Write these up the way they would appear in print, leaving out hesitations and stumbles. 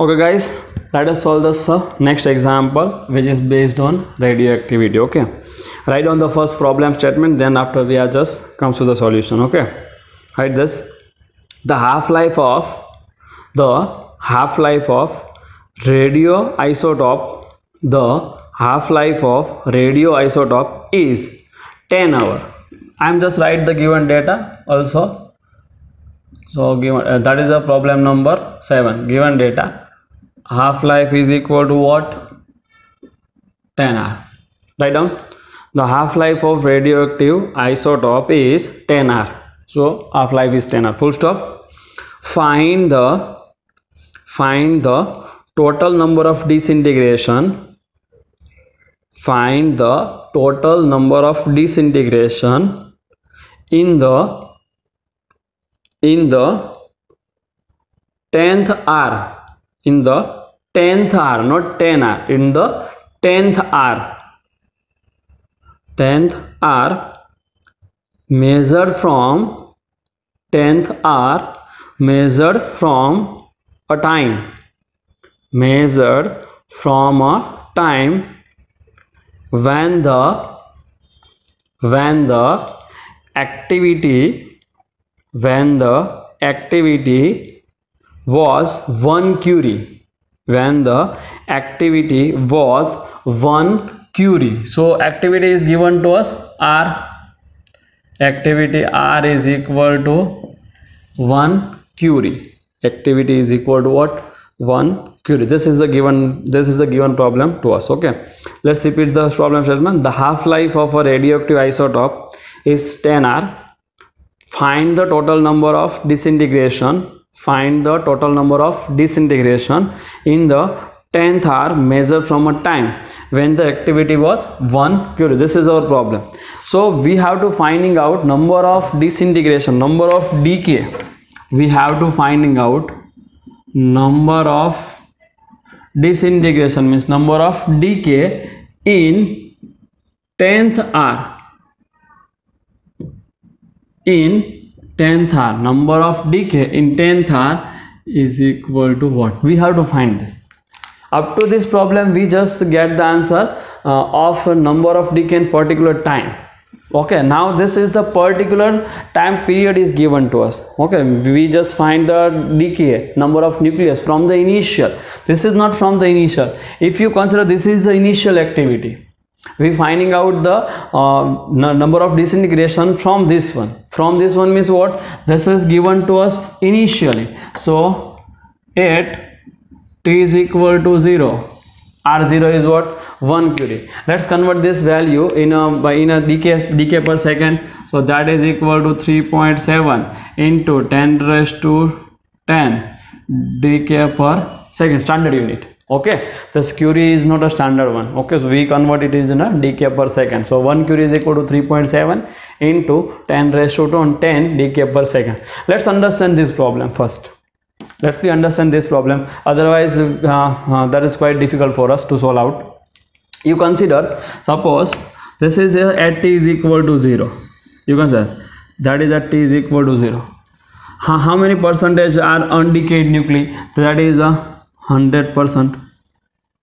Okay guys, let us solve this next example, which is based on radioactivity. Okay, write down the first problem statement, then after we are just comes to the solution. Okay, write this: the half-life of radioisotope the half-life of radioisotope is 10 hour. I am just write the given data also. So given that is a problem number 7. Given data, half-life is equal to what? 10 hour. Write down the half-life of radioactive isotope is 10 hour. So half-life is 10 hour. Full stop. Find the total number of disintegration. Find the total number of disintegration in the 10th hour. In the 10th hour, not 10 hour. In the 10th hour. 10th hour measured from 10th hour measured from a time. Measured from a time when the activity was 1 curie. When the activity was 1 curie. So activity is given to us R. Activity R is equal to 1 curie. Activity is equal to what? 1 curie. This is the given problem to us. Okay, let's repeat the problem statement. The half-life of a radioactive isotope is 10 hour. Find the total number of disintegration. Find the total number of disintegration in the 10th hour measured from a time when the activity was 1 curie. This is our problem. So we have to finding out number of disintegration, number of decay. We have to finding out number of disintegration, means number of decay in 10th hour. In 10th hour, number of decay in 10th hour is equal to what? We have to find this. Up to this problem we just get the answer of number of decay in particular time. Okay, now this is the particular time period is given to us. Okay, we just find the decay number of nucleus from the initial. This is not from the initial. If you consider this is the initial activity, we finding out the number of disintegration from this one. From this one means what? This is given to us initially. So at t is equal to 0, R0 is what? 1 curie. Let's convert this value in a decay per second. So that is equal to 3.7 into 10 raised to 10 decay per second, standard unit. Okay, this curie is not a standard one. Okay, so we convert it in a decay per second. So 1 curie is equal to 3.7 into 10 raised to 10 decay per second. Let's understand this problem first. Let's understand this problem. Otherwise that is quite difficult for us to solve out. You consider, suppose this is at t is equal to 0. You consider that is at t is equal to 0. How many percentage are undecayed nuclei? That is 100%.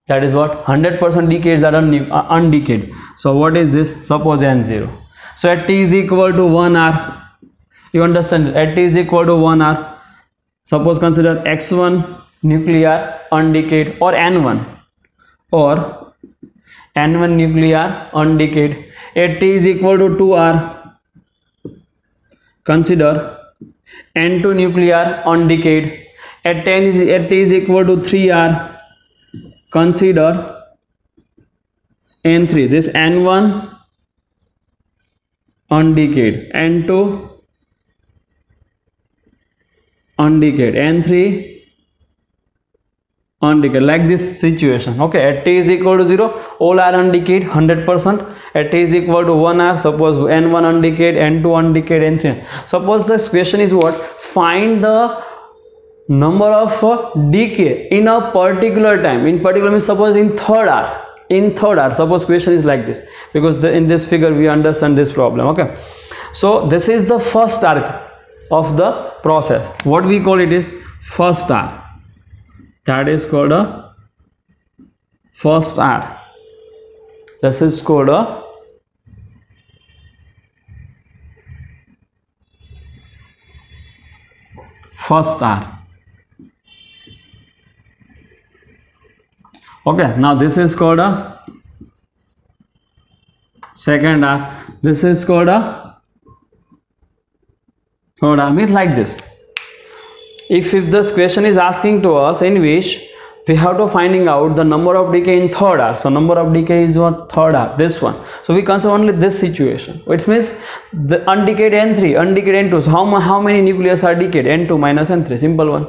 That is what? 100% decays are undecayed. So what is this? Suppose n0. So at t is equal to 1 hour. You understand? At t is equal to 1 hour. Suppose consider x1 nuclei are undecayed, or n1 nuclei are undecayed. At t is equal to 2 hour. Consider n2 nuclei are undecayed. At t is equal to 3 hour. Consider n3. This n1 undecayed, n2 undecayed, n3 undecayed, like this situation. Okay, at t is equal to 0, all are undecayed 100%. At t is equal to 1 hour, suppose n1 undecayed, n2 undecayed, n3. Suppose this question is what? Find the number of decay in a particular time. In particular means suppose in third hour. In third hour, suppose question is like this, because in this figure we understand this problem. Okay, so this is the first hour of the process. What we call it is first hour. that is called a first R. This is called a first R. Okay, now this is called a second R. This is called a third R. Means like this. If this question is asking to us in which we have to finding out the number of decay in third R. So number of decay is what? Third R, this one. So we consider only this situation, which means the undecayed N3, undecayed N2. So how many nucleus are decayed? N2 minus N3, simple one.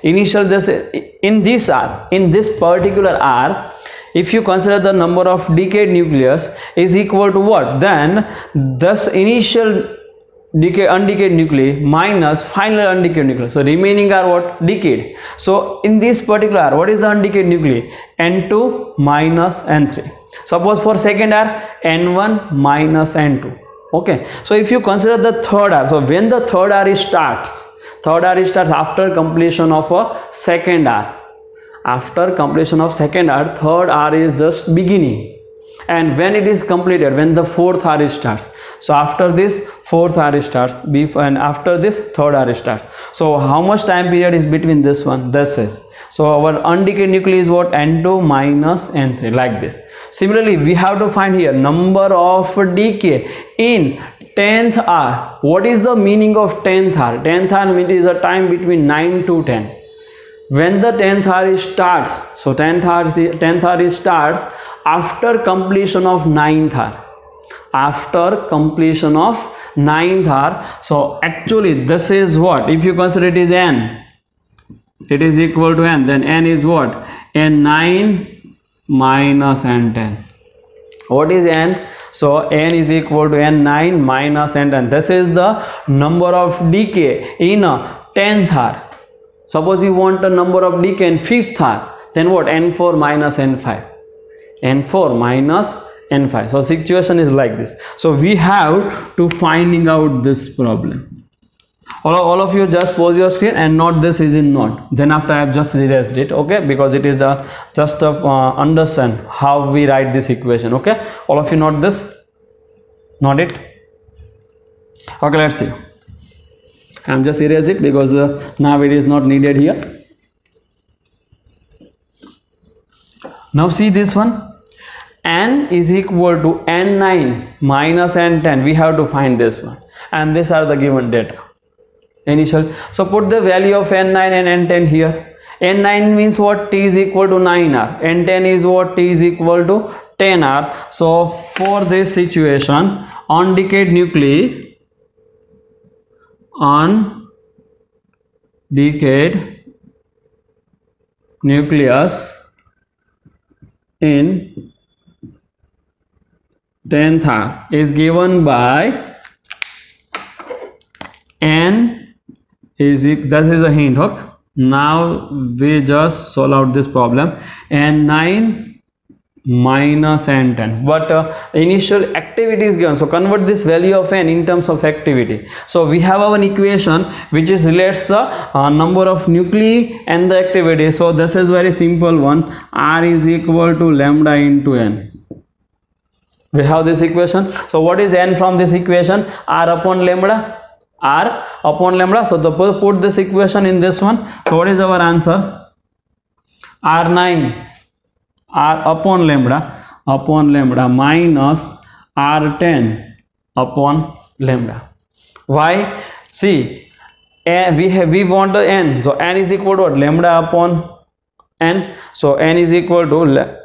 Initial, this in this R, in this particular R, if you consider the number of decayed nucleus is equal to what? Then this initial undecayed nuclei minus final undecayed nuclei. So remaining are what? Decayed. So in this particular R, what is the undecayed nuclei? N2 minus N3. Suppose for second R, N1 minus N2. Okay. So if you consider the third R, so when the third R starts, after completion of a second R. After completion of second R, third R is just beginning. And when it is completed, when the fourth R starts, so after this fourth R starts, and after this third R starts. So how much time period is between this one? This is. So our undecayed nuclei is what? N2 minus N3, like this. Similarly, we have to find here number of decay in 10th R. What is the meaning of 10th R? 10th R means is a time between 9 to 10. When the 10th R starts, so 10th R starts after completion of 9th R. After completion of 9th R. So actually this is what? If you consider it is N, it is equal to N. Then N is what? N9 minus N10. What is N? So N is equal to N9 minus N10. This is the number of decay in a 10th R. Suppose you want a number of decay in 5th R, then what? N4 minus N5. N4 minus N5. So situation is like this. So we have to finding out this problem. All of you just pause your screen and note this is in note. Then after I have just erased it, okay, because it is just to understand how we write this equation. Okay, all of you note this, note it. Okay, let's see. I'm just erase it because now it is not needed here. Now see this one. N is equal to N9 minus N10. We have to find this one, and these are the given data. Initial. So put the value of N9 and N10 here. N9 means what? T is equal to 9R. N10 is what? T is equal to 10R. So for this situation, undecayed nuclei, undecayed nucleus in 10th R is given by N is, that is a hint. Okay, now we just solve out this problem. N9 minus N10, but initial activity is given, so convert this value of N in terms of activity. So we have our equation which is relates the number of nuclei and the activity. So this is very simple one. R is equal to lambda into N. We have this equation. So what is N from this equation? R upon lambda. R upon lambda. So put this equation in this one. So what is our answer? R9 R upon lambda minus R10 upon lambda. Why? See, we want the N. So N is equal to what? Lambda upon N. So N is equal to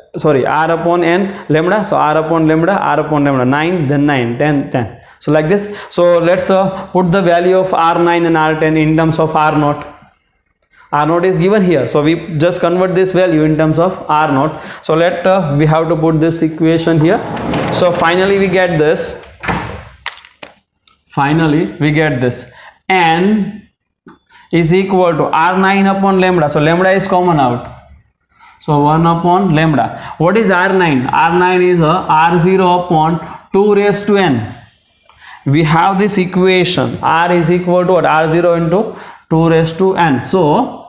R upon N lambda. So R upon lambda 9, then 9, 10, 10. So like this. So let's put the value of R9 and R10 in terms of R0. R0 is given here, so we just convert this value in terms of R0. So we have to put this equation here. So finally we get this. N is equal to R9 upon lambda. So lambda is common out. So 1 upon lambda. What is R9? R9 is R0 upon 2 raised to N. We have this equation. R is equal to what? R0 into 2 raised to N. So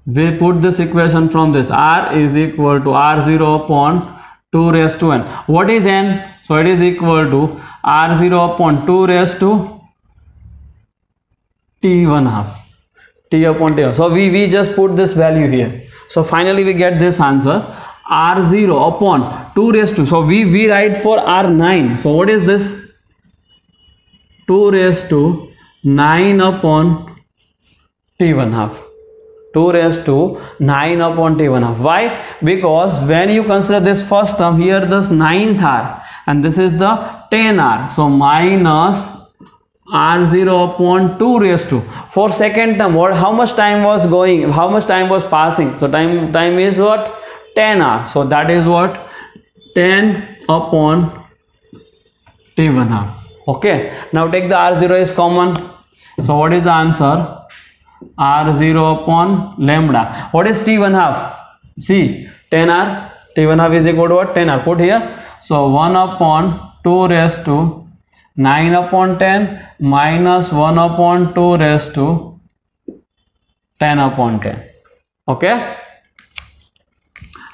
we put this equation from this. R is equal to R0 upon 2 raised to n. What is n? So it is equal to R0 upon 2 raised to t1 half. T upon t. So we just put this value here. So finally we get this answer. R0 upon 2 raised to. So we write for R9. So what is this? 2 raised to 9 upon t1 half. 2 raised to 9 upon t1 half. Why? Because when you consider this first term here, this 9th r and this is the 10r. So minus r0 upon 2 raised to. For second term, what? How much time was going? How much time was passing? So time is what? 10r. So that is what? 10 upon t1 half. Okay. Now take the r0 is common. So what is the answer? R0 upon lambda. What is t1 half? See, 10r. t1 half is equal to what? 10r. Put here. So 1 upon 2 raised to 9 upon 10 minus 1 upon 2 raised to 10 upon 10. Okay.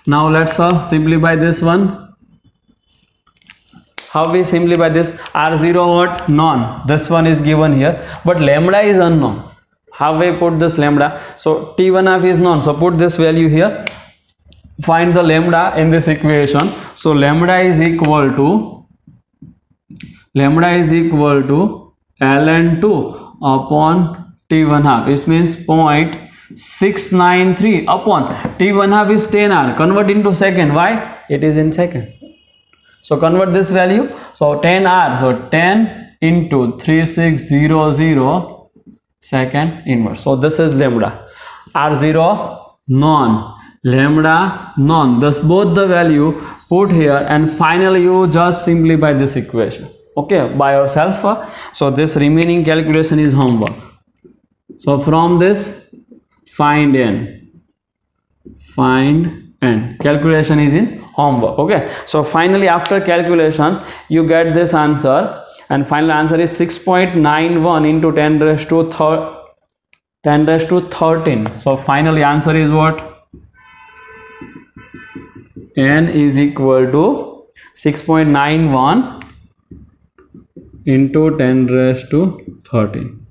Now let's simplify this one. How we simplify this? R0 what? None. This one is given here, but lambda is unknown. How we put this lambda? So t1 half is known. So put this value here. Find the lambda in this equation. So lambda is equal to ln2 upon t1 half. This means 0.693 upon t1 half is 10r. Convert into second. Why? It is in second. So convert this value. So 10r. So 10 into 3600 second inverse. So this is lambda. R0 none, lambda none. Thus both the value put here, and finally you just simplify this equation. Okay, by yourself. So this remaining calculation is homework. So from this find n. Calculation is in homework. Okay. So finally after calculation you get this answer. And final answer is 6.91 into 10 raised to 13. So finally answer is what? N is equal to 6.91 into 10 raised to 13.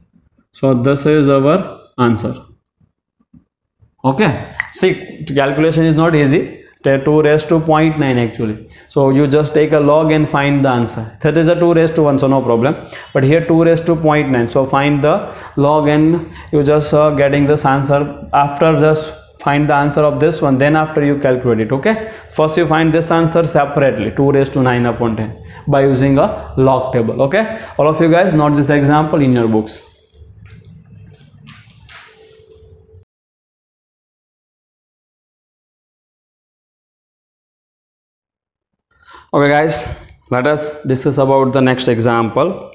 So this is our answer. Okay. See, calculation is not easy. 2 raised to 0.9 actually. So you just take a log and find the answer. That is a 2 raised to 1, so no problem. But here 2 raised to 0.9. So find the log and you just getting this answer. After just find the answer of this one, then after you calculate it. Okay. First you find this answer separately, 2 raised to 9 upon 10, by using a log table. Okay. All of you guys note this example in your books. Okay guys, let us discuss about the next example.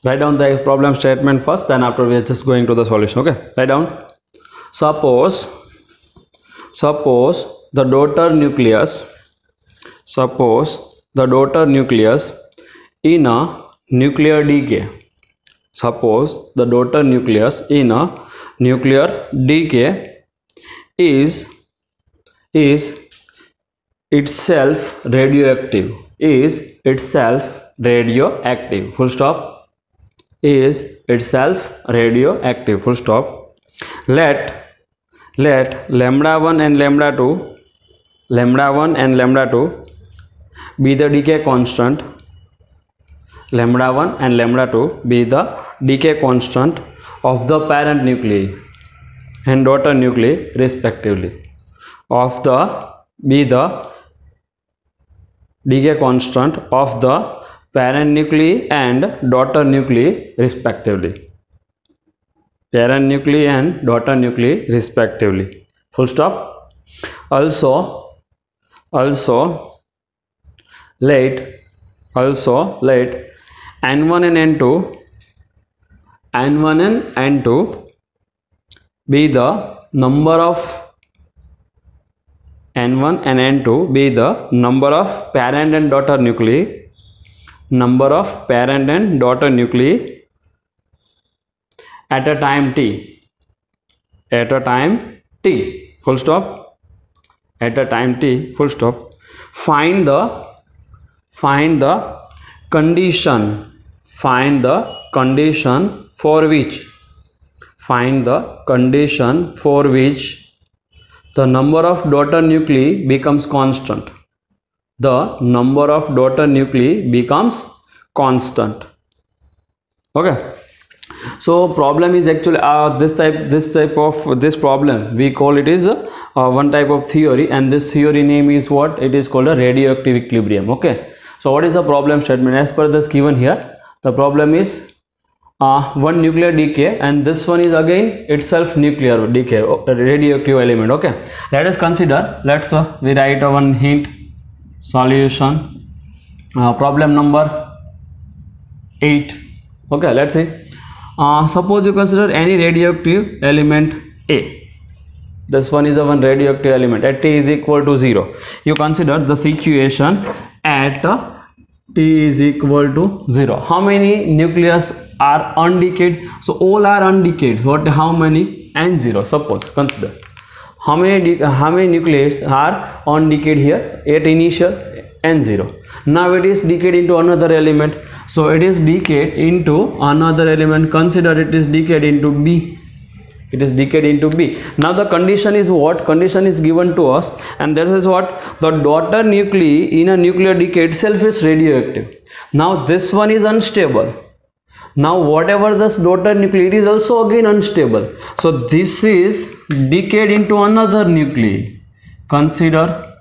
Write down the problem statement first, then after we are just going to the solution. Okay, write down. Suppose the daughter nucleus in a nuclear decay. Suppose the daughter nucleus in a nuclear decay is itself radioactive. Full stop. Is itself radioactive. Full stop. Let lambda 1 and lambda 2 be the decay constant. Lambda 1 and lambda 2 be the decay constant of the parent nuclei and daughter nuclei respectively. Be the decay constant of the parent nuclei and daughter nuclei respectively. Parent nuclei and daughter nuclei respectively. Full stop. Also let N1 and N2 be the number of N1 and N2 be the number of parent and daughter nuclei at a time t t full stop, at a time t full stop, find the condition for which the number of daughter nuclei becomes constant. The number of daughter nuclei becomes constant. Okay, so problem is actually this problem we call it is one type of theory, and this theory name is what? It is called a radioactive equilibrium. Okay, so what is the problem statement as per this given here? The problem is one nuclear decay, and this one is again itself nuclear decay, radioactive element. Okay, let us consider, we write one hint solution, problem number 8. Okay, let's see. Suppose you consider any radioactive element A. This one is a one radioactive element at t is equal to 0. You consider the situation at t is equal to 0. How many nucleus are undecayed? So all are undecayed. What? How many? N0. Suppose consider how many nucleus are undecayed here at initial? N0. Now it is decayed into another element. So it is decayed into another element. Consider it is decayed into B. It is decayed into B. Now the condition is what? Condition is given to us, and this is what? The daughter nuclei in a nuclear decay itself is radioactive. Now this one is unstable. Now whatever this daughter nuclei, it is also again unstable. So this is decayed into another nuclei. Consider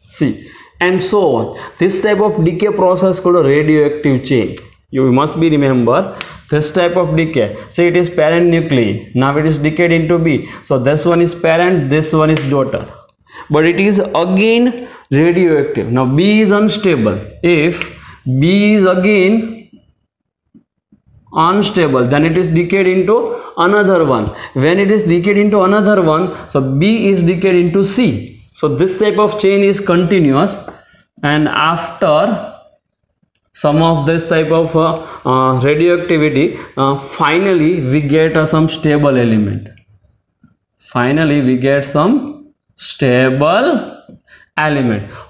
C. And so on. This type of decay process called a radioactive chain. You must be remember this type of decay. Say it is parent nuclei. Now it is decayed into B. So this one is parent, this one is daughter. But it is again radioactive. Now B is unstable. If B is again unstable, then it is decayed into another one. When it is decayed into another one, so B is decayed into C. So this type of chain is continuous, and after some of this type of radioactivity, finally we get some stable element.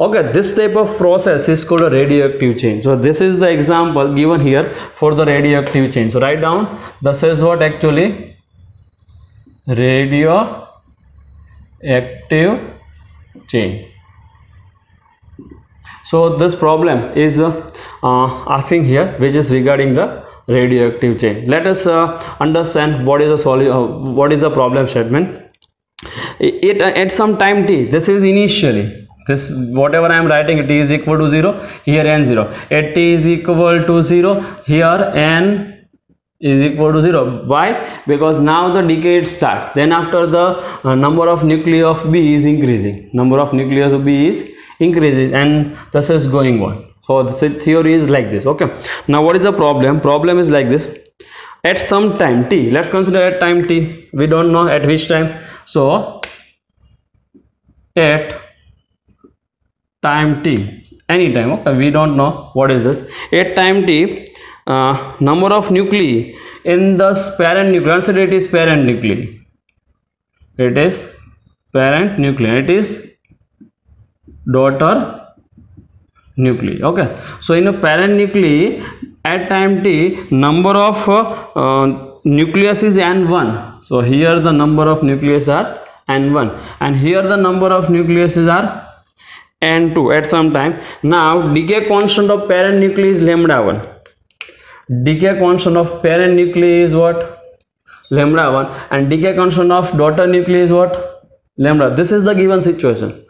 Okay, this type of process is called a radioactive chain. So this is the example given here for the radioactive chain. So write down, this is what actually radioactive chain. So this problem is asking here, which is regarding the radioactive chain. Let us understand what is the problem statement. It at some time t, this is initially, this whatever I am writing, t is equal to 0, here n0. At t is equal to 0, here n is equal to 0. Why? Because now the decay starts. Then after the number of nuclei of B is increasing. Number of nuclei of B is increasing, and this is going on. So this theory is like this. Okay. Now what is the problem? Problem is like this. At some time t, let's consider at time t. We don't know at which time. So at time t, any time. Okay. We don't know what is this. At time t, number of nuclei in the parent nuclei. Consider it is parent nuclei. It is parent nuclei. It is daughter nuclei. Okay, so in a parent nuclei at time t, number of nucleus is n1. So here the number of nucleus are n1, and here the number of nucleus are n2 at some time. Now decay constant of parent nuclei is lambda1. Decay constant of parent nuclei is what? Lambda1, and decay constant of daughter nuclei is what? Lambda. This is the given situation.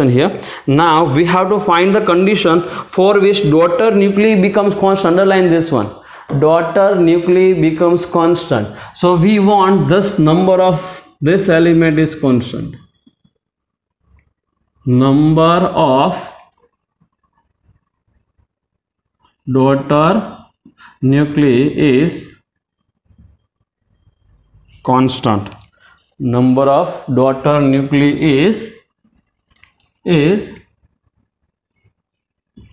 Here. Now we have to find the condition for which daughter nuclei becomes constant. Underline this one. Daughter nuclei becomes constant. So we want this number of this element is constant. Number of daughter nuclei is constant. Number of daughter nuclei is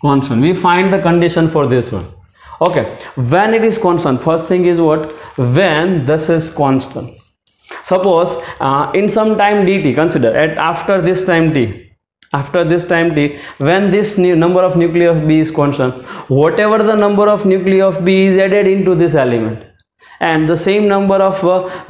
constant. We find the condition for this one. Okay, when it is constant, first thing is what? When this is constant. Suppose in some time dt, consider at after this time t, after this time t, when this new number of nuclei of B is constant, whatever the number of nuclei of B is added into this element, and the same number of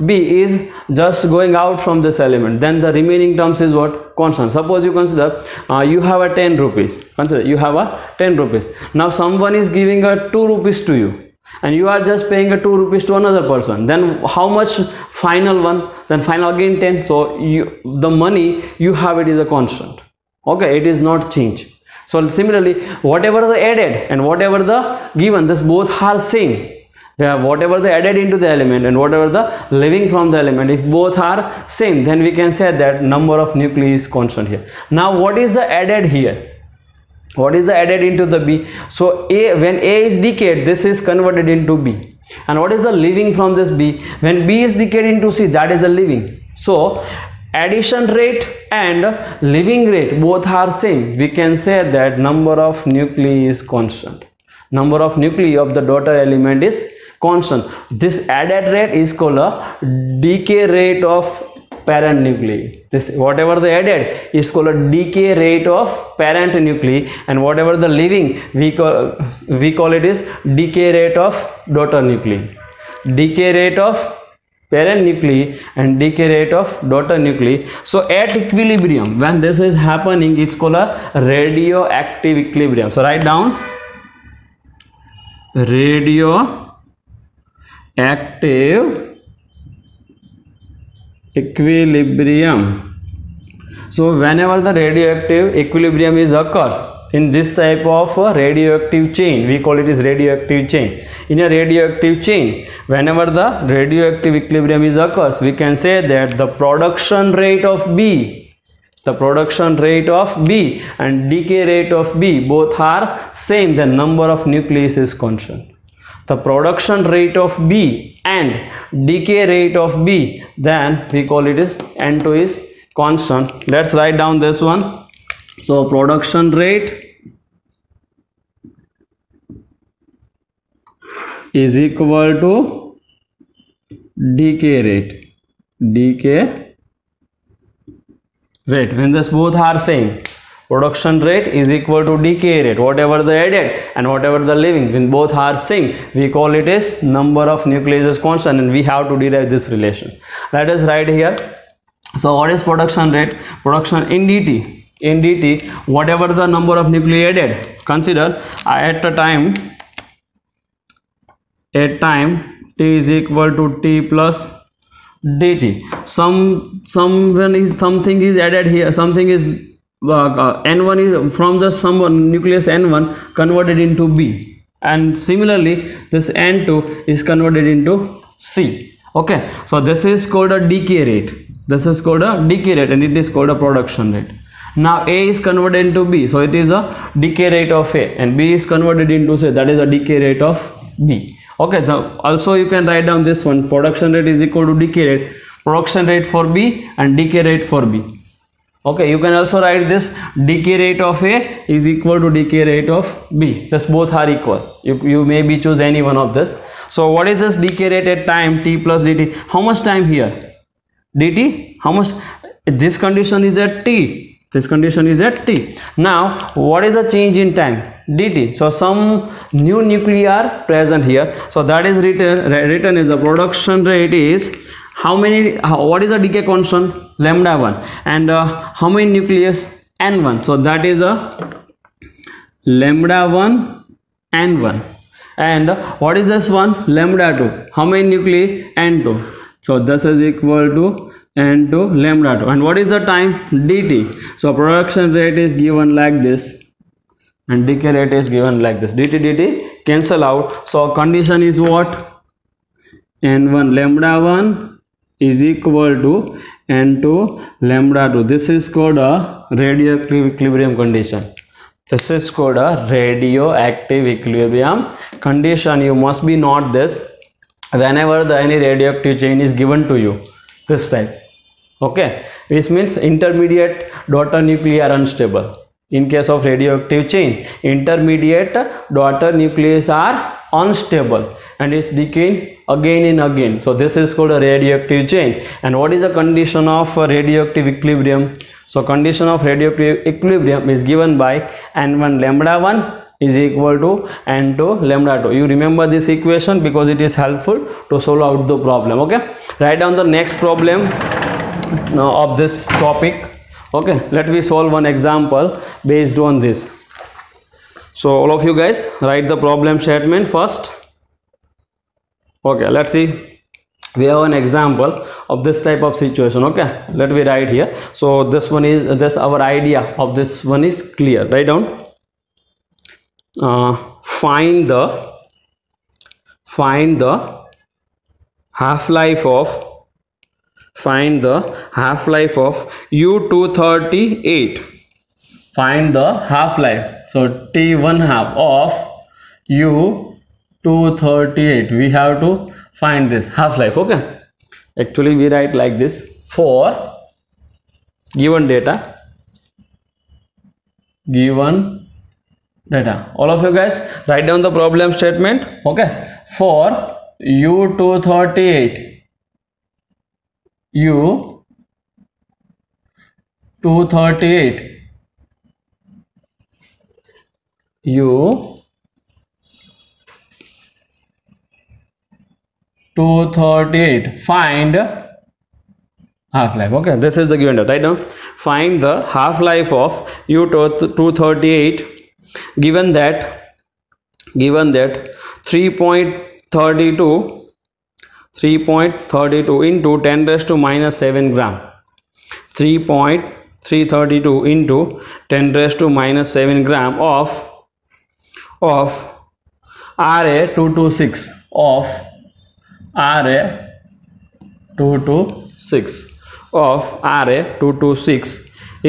B is just going out from this element, then the remaining terms is what? Constant. Suppose you consider you have a 10 rupees, consider you have a 10 rupees. Now someone is giving a 2 rupees to you, and you are just paying a 2 rupees to another person, then how much final one? Then final again 10. So the money you have, it is a constant. Okay, it is not changed. So similarly, whatever the added and whatever the given, this both are same. Whatever the added into the element and whatever the leaving from the element, if both are same, then we can say that number of nuclei is constant here. Now what is the added here? What is the added into the B? So when A is decayed, this is converted into B. And what is the leaving from this B? When B is decayed into C, that is the leaving. So addition rate and leaving rate both are same. We can say that number of nuclei is constant. Number of nuclei of the daughter element is constant. This added rate is called a decay rate of parent nuclei. This whatever the added is called a decay rate of parent nuclei, and whatever the leaving we call it is decay rate of daughter nuclei. Decay rate of parent nuclei and decay rate of daughter nuclei. So at equilibrium, when this is happening, it's called a radioactive equilibrium. So write down radioactive equilibrium. So whenever the radioactive equilibrium is occurs in this type of radioactive chain, we call it is radioactive chain. In a radioactive chain, whenever the radioactive equilibrium is occurs, we can say that the production rate of B, the production rate of B and decay rate of B both are same, the number of nuclei is constant. The production rate of B and decay rate of B, then we call it is N2 is constant. Let's write down this one. So production rate is equal to decay rate. Decay rate, when this both are same, production rate is equal to decay rate, whatever the added and whatever the leaving, when both are same, we call it is number of nuclei is constant, and we have to derive this relation. Let us write here. So what is production rate? Production in dt. In dt, whatever the number of nuclei added, consider at a time t is equal to t plus dt. Something is added here, something is n1 is from the some nucleus n1 converted into B, and similarly this n2 is converted into C. Okay, so this is called a decay rate. This is called a decay rate, and it is called a production rate. Now A is converted into B, so it is a decay rate of A, and B is converted into C, that is a decay rate of B. Okay, so also you can write down this one, production rate is equal to decay rate, production rate for B and decay rate for B. Okay, you can also write this decay rate of A is equal to decay rate of B. Just both are equal. You maybe choose any one of this. So what is this decay rate at time t plus dt? How much time here? Dt? How much? This condition is at t. This condition is at t. Now what is the change in time? Dt. So some new nuclei are present here. So that is written as the production rate is what is the decay constant? Lambda 1, and how many nucleus? N1. So that is a lambda 1 N1, and what is this one? Lambda 2. How many nuclei? N2. So this is equal to N2 lambda 2. And what is the time? Dt. So production rate is given like this, and decay rate is given like this. Dt cancel out. So condition is what? N1 lambda 1 is equal to N2 lambda 2. This is called a radioactive equilibrium condition. This is called a radioactive equilibrium condition. You must be note this whenever any radioactive chain is given to you, this type. Okay, which means intermediate daughter nuclei are unstable. In case of radioactive chain, intermediate daughter nuclei are unstable and is decaying again and again. So this is called a radioactive chain. And what is the condition of radioactive equilibrium? So condition of radioactive equilibrium is given by N1 lambda 1 is equal to N2 lambda 2. You remember this equation because it is helpful to solve out the problem. Okay, write down the next problem of this topic. Okay, let me solve one example based on this. So all of you guys write the problem statement first. Okay, let's see. We have an example of this type of situation. Okay, let me write here. So this one is this our idea of this one is clear. Write down. Find the half-life of U-238. Find the half-life. So T1 half of U-238. We have to find this half-life. Okay, actually we write like this: for given data. All of you guys write down the problem statement. Okay, for U-238 find half-life. Okay, this is the given data. Write down. Find the half-life of U-238 given that 3.32 into 10 raised to minus 7 gram. 3.332 into 10 raised to minus 7 gram of Ra226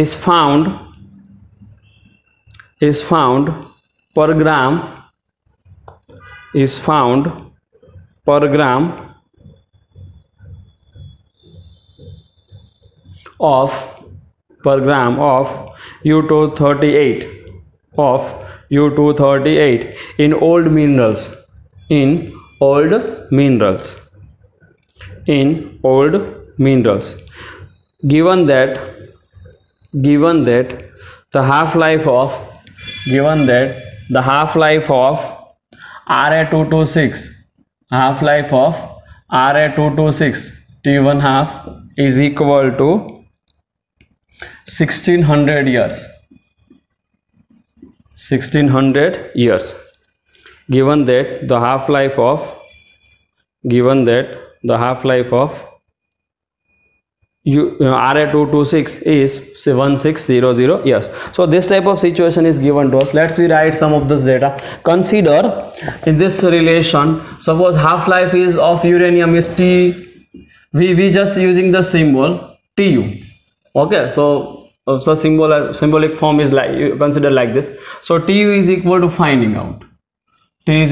is found per gram of U-238 in old minerals. Given that the half-life of Ra226 T1 half is equal to 1600 years. Given that the half-life of Ra226 is 1600 years. So this type of situation is given to us. Let's rewrite some of this data. Consider in this relation, suppose half-life is of uranium is T. We just using the symbol Tu. Okay, so symbolic form is like, you consider like this. So Tu is equal to finding out. And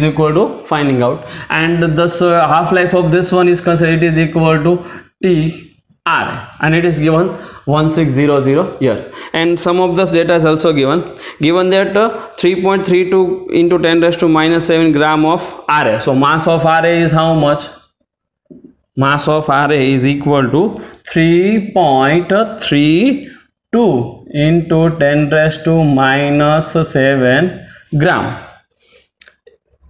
this half-life of this one is considered, it is equal to T R, and it is given 1600 years. And some of this data is also given that 3.32 into 10 raised to minus 7 gram of Ra. So mass of Ra is how much? Mass of Ra is equal to 3.32 into 10 raised to minus 7 gram.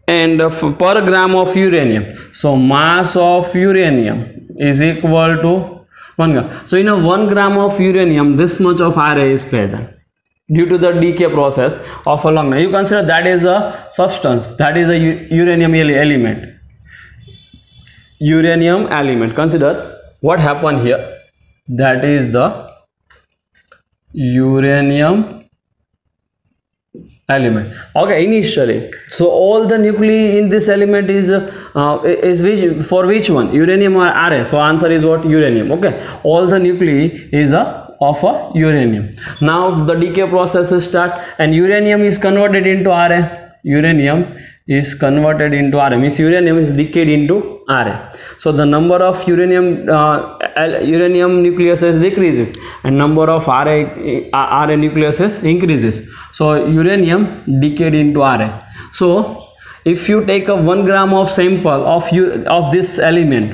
And per gram of uranium, so mass of uranium is equal to 1 gram. So in a 1 gram of uranium, this much of Ra is present due to the decay process of a long. You consider that is a substance, that is a uranium element. Consider what happened here. That is the uranium element. Okay, initially, so all the nuclei in this element is which one? Uranium or Ra? So answer is what? Uranium. Okay, all the nuclei is of a uranium. Now the decay process start and uranium is converted into Ra. Means uranium is decayed into Ra. So the number of uranium nucleuses decreases and number of Ra nucleuses increases. So uranium decayed into Ra. So if you take a 1 gram of sample of this element,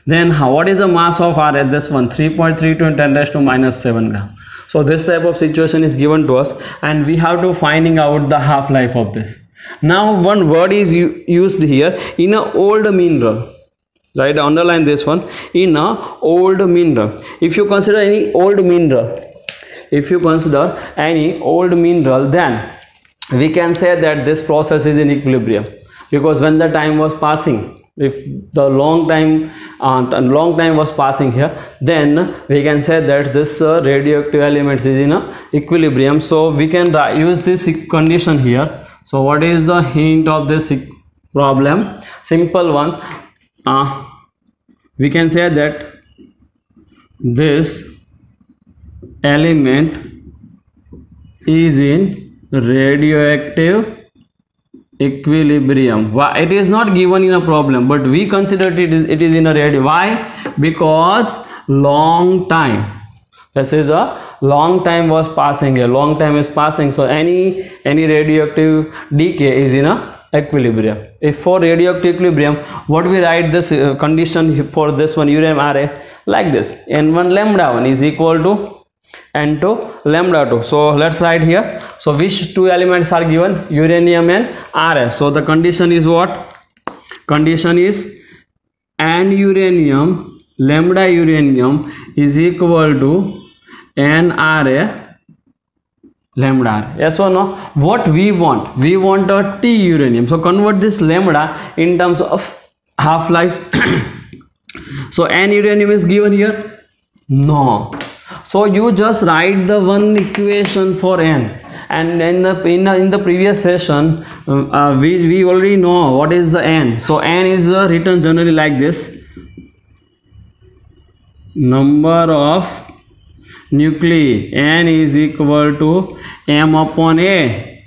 then what is the mass of R at this one? 3.32 × 10⁻⁻⁷ gram. So this type of situation is given to us, and we have to finding out the half-life of this. Now one word is used here, in a old mineral. Right, underline this one, in a old mineral. If you consider any old mineral, then we can say that this process is in equilibrium, because when the time was passing, if the long time was passing here, then we can say that this radioactive element is in a equilibrium. So we can use this condition here. So what is the hint of this problem? Simple one. We can say that this element is in radioactive equilibrium. Why? It is not given in a problem, but we consider it is in a radio. Why? Because long time. This is a long time was passing here. Long time is passing. So any radioactive decay is in a equilibrium. If for radioactive equilibrium, what we write this condition for this one uranium array like this: N1 lambda 1 is equal to N2 lambda 2. So let's write here. So which two elements are given? Uranium and Ra. So the condition is what? Condition is N uranium lambda uranium is equal to N Ra lambda R. Yes or no? What we want? We want a T uranium. So convert this lambda in terms of half-life. So N uranium is given here? No. So you just write the one equation for N. And in the previous session, we already know what is the N. So N is written generally like this: number of nuclei. N is equal to M upon A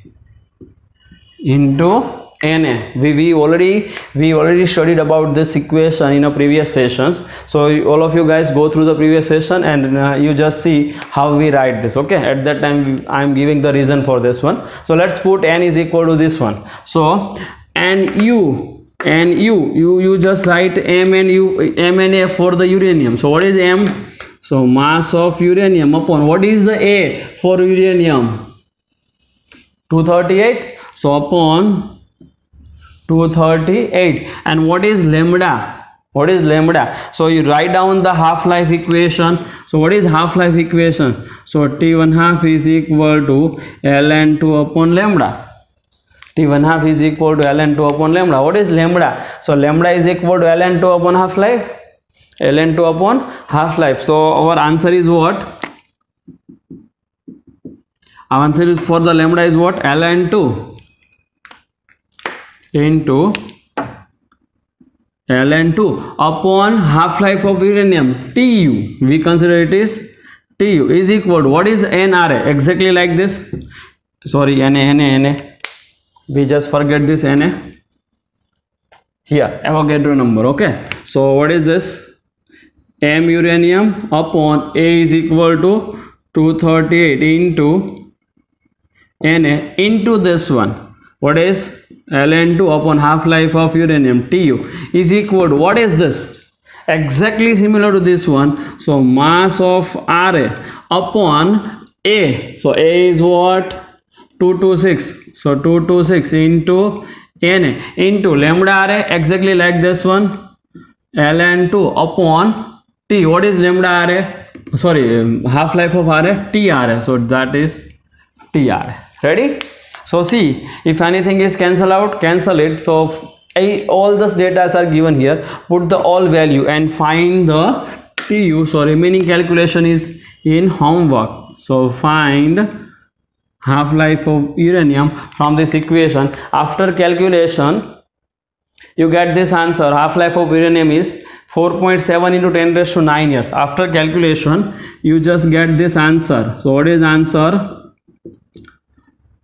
into Na. We already studied about this equation in a previous sessions. So all of you guys go through the previous session and you just see how we write this. Okay, at that time I am giving the reason for this one. So let's put N is equal to this one. So you just write M and A for the uranium. So what is M? So mass of uranium upon what is the A for uranium? 238. So upon 238. And what is lambda? What is lambda? So you write down the half-life equation. So what is half-life equation? So T1/2 is equal to ln2 upon lambda. T1/2 is equal to ln2 upon lambda. What is lambda? So lambda is equal to ln2 upon half-life. ln2 upon half-life. So our answer is what? Our answer is for the lambda is what? ln2 into ln2 upon half-life of uranium, Tu. We consider it is Tu is equal to what is Nra? Exactly like this. Sorry, Na. We just forget this Na here, Avogadro number. Okay, so what is this? M uranium upon A is equal to 238 into Na into this one. What is ln2 upon half-life of uranium, Tu, is equal to what is this? Exactly similar to this one. So mass of Ra upon A. So A is what? 226. So 226 into Na into lambda Ra, exactly like this one, ln2 upon T. What is lambda Ra? Sorry, half-life of Ra, Tra. So that is Tra. Ready? So see, if anything is cancel out, cancel it. So all this data are given here. Put the all value and find the Tu. So remaining calculation is in homework. So find half-life of uranium from this equation. After calculation, you get this answer. Half-life of uranium is 4.7 into 10⁹ years. After calculation, you just get this answer. So what is answer?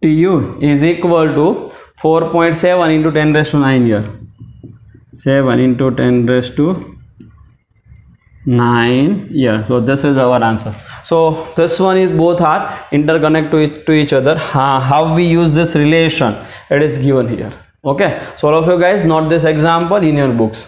Tu is equal to 4.7 into 10⁹ years. 7 into 10⁹ years. So this is our answer. So this one is both are interconnect to each other. How we use this relation, it is given here. Okay, so all of you guys note this example in your books.